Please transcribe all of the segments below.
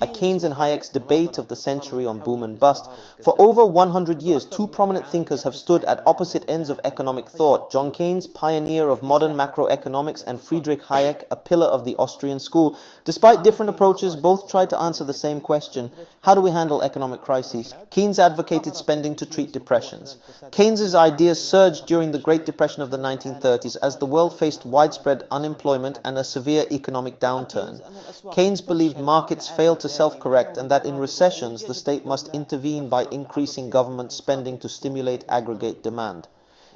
at Keynes and Hayek's debate of the century on boom and bust. For over 100 years, two prominent thinkers have stood at opposite ends of economic thought. John Keynes, pioneer of modern macroeconomics, and Friedrich Hayek, a pillar of the Austrian school. Despite different approaches, both tried to answer the same question: how do we handle economic crises? Keynes advocated spending to treat depressions. Keynes's ideas surged during the Great Depression of the 1930s as the world faced widespread unemployment and a severe economic downturn. Keynes believed markets fail to self-correct and that in recessions the state must intervene by increasing government spending to stimulate aggregate demand.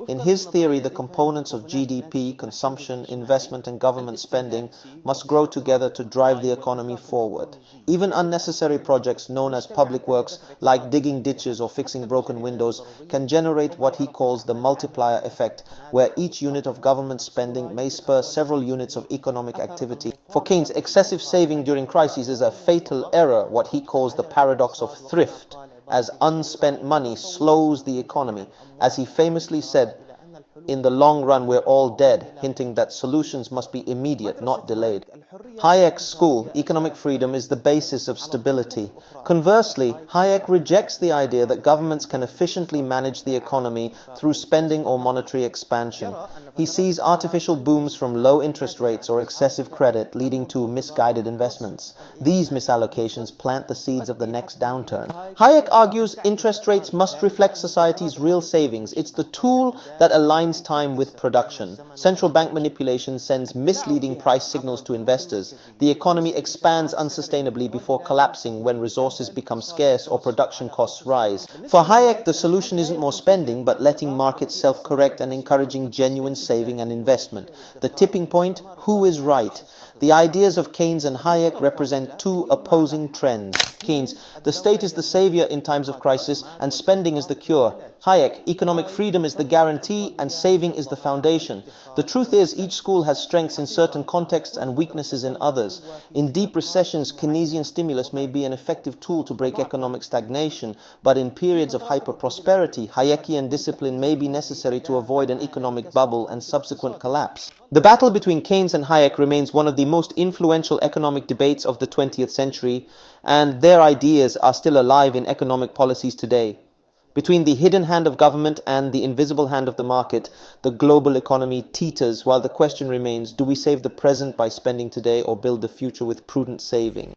In his theory, the components of GDP, consumption, investment and government spending must grow together to drive the economy forward. Even unnecessary projects known as public works, like digging ditches or fixing broken windows, can generate what he calls the multiplier effect, where each unit of government spending may spur several units of economic activity. For Keynes, excessive saving during crises is a fatal error, what he calls the paradox of thrift, as unspent money slows the economy. As he famously said, "In the long run we're all dead," hinting that solutions must be immediate, not delayed. Hayek's school, economic freedom, is the basis of stability. Conversely, Hayek rejects the idea that governments can efficiently manage the economy through spending or monetary expansion. He sees artificial booms from low interest rates or excessive credit leading to misguided investments. These misallocations plant the seeds of the next downturn. Hayek argues interest rates must reflect society's real savings. It's the tool that aligns time with production. Central bank manipulation sends misleading price signals to investors. The economy expands unsustainably before collapsing when resources become scarce or production costs rise. For Hayek, the solution isn't more spending, but letting markets self-correct and encouraging genuine saving and investment. The tipping point: who is right? The ideas of Keynes and Hayek represent two opposing trends. Keynes: the state is the savior in times of crisis and spending is the cure. Hayek: economic freedom is the guarantee and saving is the foundation. The truth is, each school has strengths in certain contexts and weaknesses in others. In deep recessions, Keynesian stimulus may be an effective tool to break economic stagnation, but in periods of hyper-prosperity, Hayekian discipline may be necessary to avoid an economic bubble and subsequent collapse. The battle between Keynes and Hayek remains one of the most influential economic debates of the 20th century, and their ideas are still alive in economic policies today. Between the hidden hand of government and the invisible hand of the market, the global economy teeters, while the question remains: do we save the present by spending today or build the future with prudent saving?